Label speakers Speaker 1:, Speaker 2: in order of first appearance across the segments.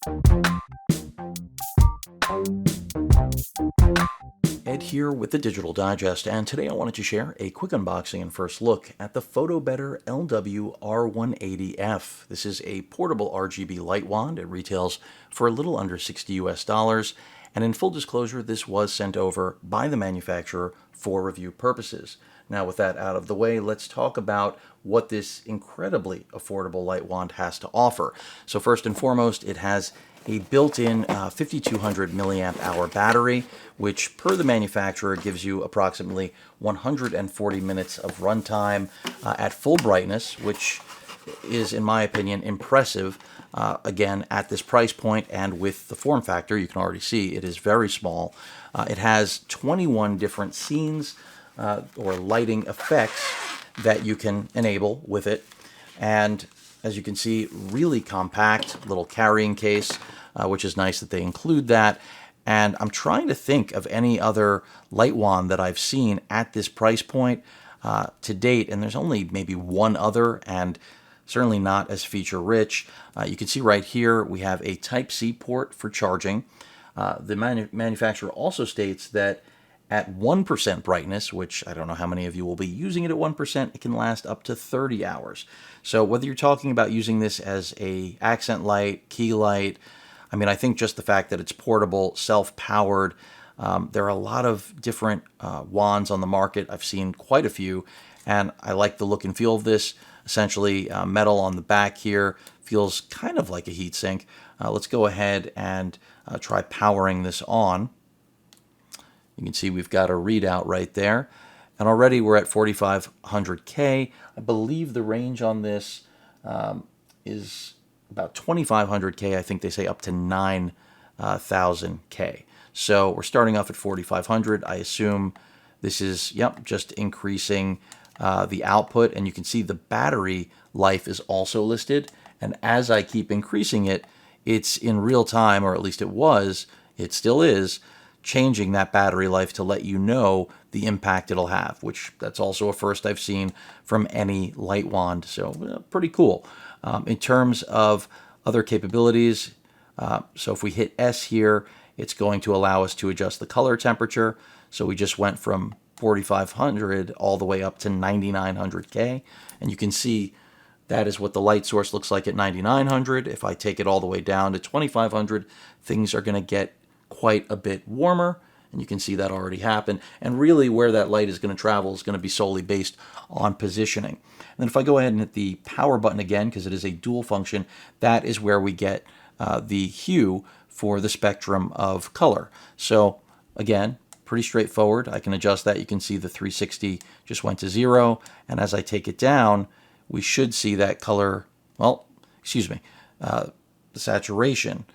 Speaker 1: Ed here with the Digital Digest, and today I wanted to share a quick unboxing and first look at the Fotobetter LW-R180F. This is a portable RGB light wand. It retails for a little under $60 US, and in full disclosure, this was sent over by the manufacturer for review purposes. Now, with that out of the way, let's talk about what this incredibly affordable light wand has to offer. So first and foremost, it has a built-in 5200 milliamp hour battery, which per the manufacturer gives you approximately 140 minutes of runtime at full brightness, which is, in my opinion, impressive. Again, at this price point and with the form factor, you can already see it is very small. It has 21 different scenes or lighting effects that you can enable with it. And as you can see, really compact little carrying case, which is nice that they include that. And I'm trying to think of any other light wand that I've seen at this price point to date, and there's only maybe one other, and certainly not as feature rich. You can see right here we have a Type-C port for charging. The manufacturer also states that at 1% brightness, which I don't know how many of you will be using it at 1%, it can last up to 30 hours. So whether you're talking about using this as a accent light, key light, I mean, I think just the fact that it's portable, self-powered, there are a lot of different wands on the market. I've seen quite a few, and I like the look and feel of this. Essentially, metal on the back here feels kind of like a heatsink. Let's go ahead and try powering this on. You can see we've got a readout right there. And already we're at 4,500K. I believe the range on this is about 2,500K. I think they say up to 9,000K. So we're starting off at 4,500. I assume this is, yep, just increasing the output. And you can see the battery life is also listed. And as I keep increasing it, it's in real time, or at least it still is, changing that battery life to let you know the impact it'll have, which that's also a first I've seen from any light wand. So pretty cool. In terms of other capabilities, so if we hit S here, it's going to allow us to adjust the color temperature. So we just went from 4,500 all the way up to 9,900K. And you can see that is what the light source looks like at 9,900. If I take it all the way down to 2,500, things are going to get quite a bit warmer, and you can see that already happen. And really where that light is going to travel is going to be solely based on positioning. And then if I go ahead and hit the power button again, because it is a dual function, that is where we get the hue for the spectrum of color. So again, pretty straightforward. I can adjust that. You can see the 360 just went to 0, and as I take it down, we should see that color, well, excuse me, the saturation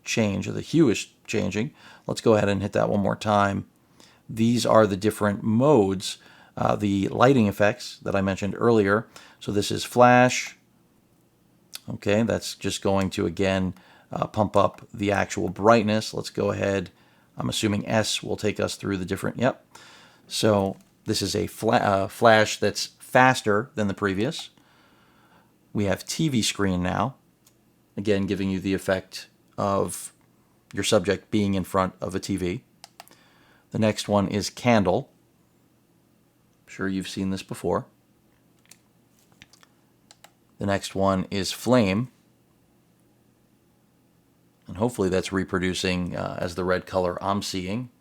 Speaker 1: change, or the hue is changing. Let's go ahead and hit that one more time. These are the different modes, the lighting effects that I mentioned earlier. So this is flash. Okay, that's just going to, again, pump up the actual brightness. Let's go ahead. I'm assuming S will take us through the different, yep. So this is a flash that's faster than the previous. We have TV screen now, again, giving you the effect of your subject being in front of a TV. The next one is candle. I'm sure you've seen this before. The next one is flame. And hopefully that's reproducing as the red color I'm seeing.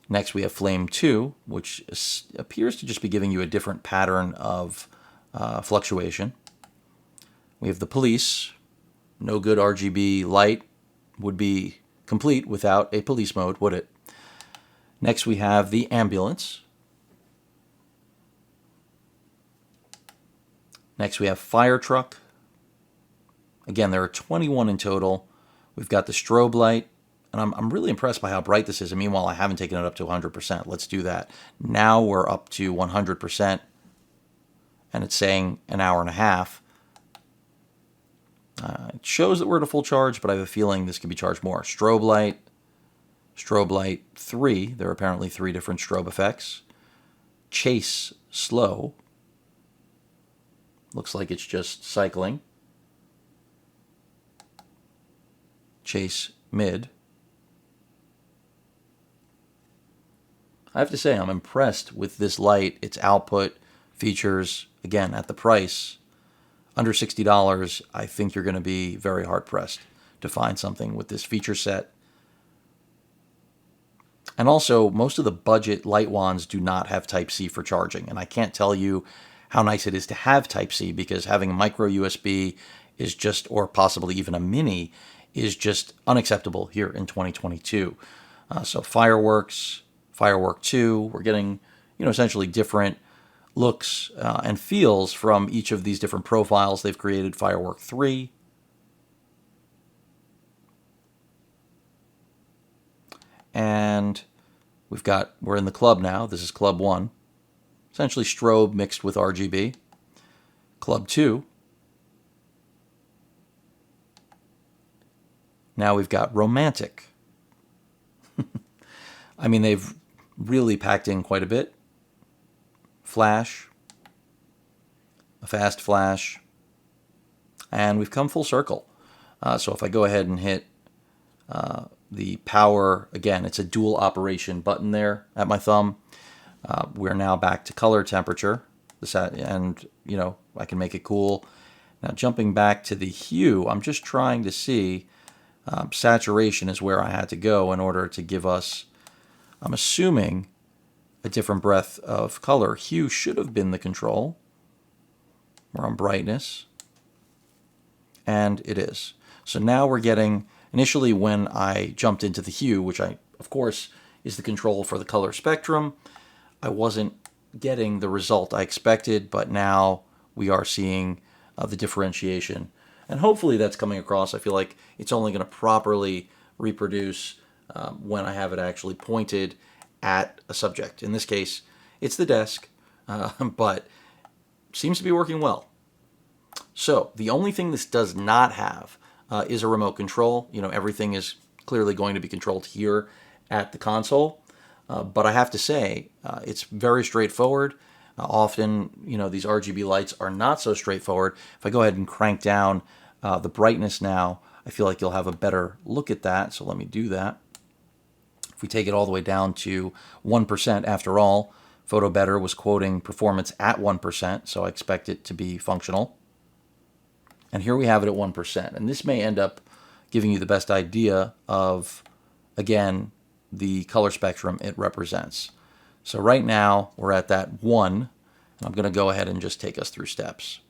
Speaker 1: Next we have flame 2, which appears to just be giving you a different pattern of fluctuation. We have the police. No good RGB light would be complete without a police mode, would it? Next we have the ambulance. Next we have fire truck. Again, there are 21 in total. We've got the strobe light, and I'm really impressed by how bright this is. And meanwhile, I haven't taken it up to 100%. Let's do that. Now we're up to 100%, and it's saying an hour and a half. It shows that we're at a full charge, but I have a feeling this could be charged more. Strobe light 3. There are apparently 3 different strobe effects. Chase slow. Looks like it's just cycling. chase mid. I have to say I'm impressed with this light, its output, features, again, at the price, under $60, I think you're going to be very hard-pressed to find something with this feature set. And also, most of the budget light wands do not have Type-C for charging, and I can't tell you how nice it is to have Type-C, because having a micro USB is just, or possibly even a mini, is just unacceptable here in 2022. So Fireworks, Firework 2, we're getting, essentially different looks and feels from each of these different profiles they've created. Firework 3. And we're in the club now. This is Club 1. Essentially strobe mixed with RGB. Club 2. Now we've got romantic. I mean, they've really packed in quite a bit. Flash, a fast flash, and we've come full circle. So if I go ahead and hit the power, again, it's a dual operation button there at my thumb. We're now back to color temperature, and I can make it cool. Now jumping back to the hue, I'm just trying to see, saturation is where I had to go in order to give us, I'm assuming, a different breadth of color. Hue should have been the control. We're on brightness, and it is. So now we're getting, initially when I jumped into the hue, which of course is the control for the color spectrum, I wasn't getting the result I expected, but now we are seeing the differentiation. And hopefully that's coming across. I feel like it's only going to properly reproduce when I have it actually pointed at a subject. In this case, it's the desk, but seems to be working well. So the only thing this does not have is a remote control. Everything is clearly going to be controlled here at the console. But I have to say, it's very straightforward. Often, these RGB lights are not so straightforward. If I go ahead and crank down the brightness now, I feel like you'll have a better look at that. So let me do that. If we take it all the way down to 1%, after all, Fotobetter was quoting performance at 1%, so I expect it to be functional. And here we have it at 1%. And this may end up giving you the best idea of, again, the color spectrum it represents. So right now, we're at that 1, and I'm going to go ahead and just take us through steps.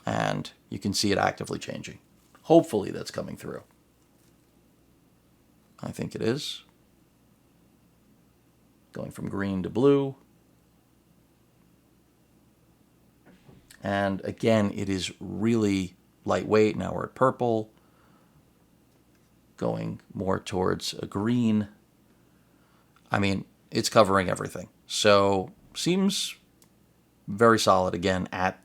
Speaker 1: And you can see it actively changing. Hopefully that's coming through. I think it is. Going from green to blue. And again, it is really lightweight. Now we're at purple. Going more towards a green. I mean, it's covering everything. So seems very solid, again, at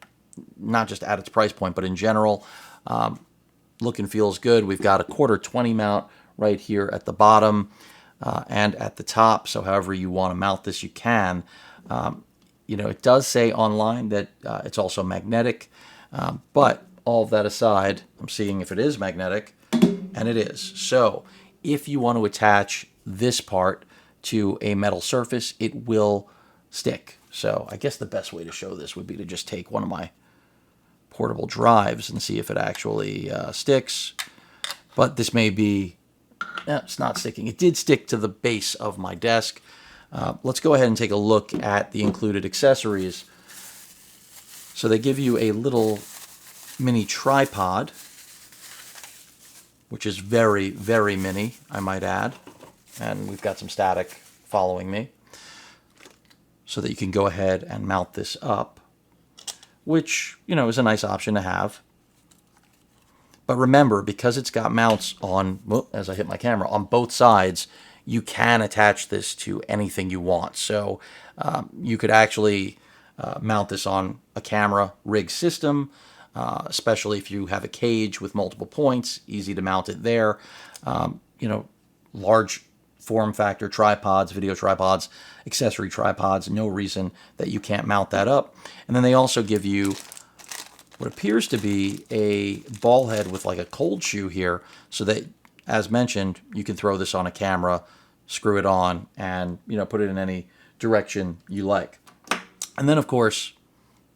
Speaker 1: not just at its price point, but in general. Look and feels good. We've got a 1/4 mount right here at the bottom and at the top. So however you want to mount this, you can. It does say online that it's also magnetic. But all of that aside, I'm seeing if it is magnetic, and it is. So if you want to attach this part to a metal surface, it will stick. So I guess the best way to show this would be to just take one of my portable drives and see if it actually sticks. But this may be, it's not sticking. It did stick to the base of my desk. Let's go ahead and take a look at the included accessories. So they give you a little mini tripod, which is very, very mini, I might add. And we've got some static following me, so that you can go ahead and mount this up, which, is a nice option to have. But remember, because it's got mounts on, as I hit my camera, on both sides, you can attach this to anything you want. So you could actually mount this on a camera rig system, especially if you have a cage with multiple points, easy to mount it there. Large form factor tripods, video tripods, accessory tripods, no reason that you can't mount that up. And then they also give you what appears to be a ball head with like a cold shoe here, so that, as mentioned, you can throw this on a camera, screw it on, and put it in any direction you like. And then, of course,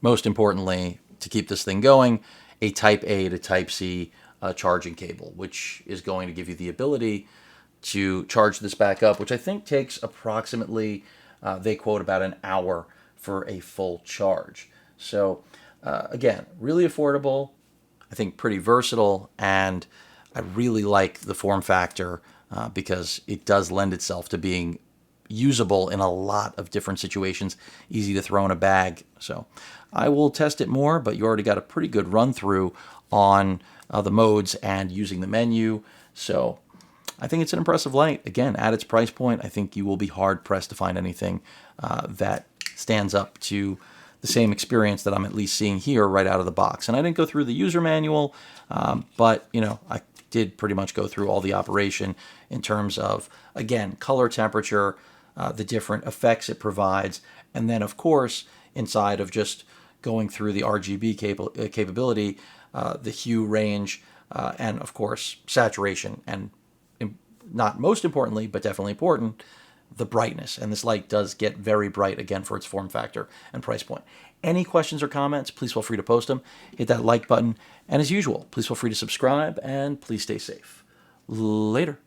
Speaker 1: most importantly, to keep this thing going, a Type A to Type C charging cable, which is going to give you the ability to charge this back up, which I think takes approximately, they quote, about an hour for a full charge. So again, really affordable, I think pretty versatile, and I really like the form factor because it does lend itself to being usable in a lot of different situations, easy to throw in a bag. So I will test it more, but you already got a pretty good run through on the modes and using the menu. So I think it's an impressive light. Again, at its price point, I think you will be hard pressed to find anything that stands up to the same experience that I'm at least seeing here right out of the box. And I didn't go through the user manual, but I did pretty much go through all the operation in terms of, again, color, temperature, the different effects it provides, and then of course inside of just going through the RGB capability, the hue range, and of course saturation, and not most importantly, but definitely important, the brightness. And this light does get very bright, again, for its form factor and price point. Any questions or comments, please feel free to post them. Hit that like button. And as usual, please feel free to subscribe, and please stay safe. Later.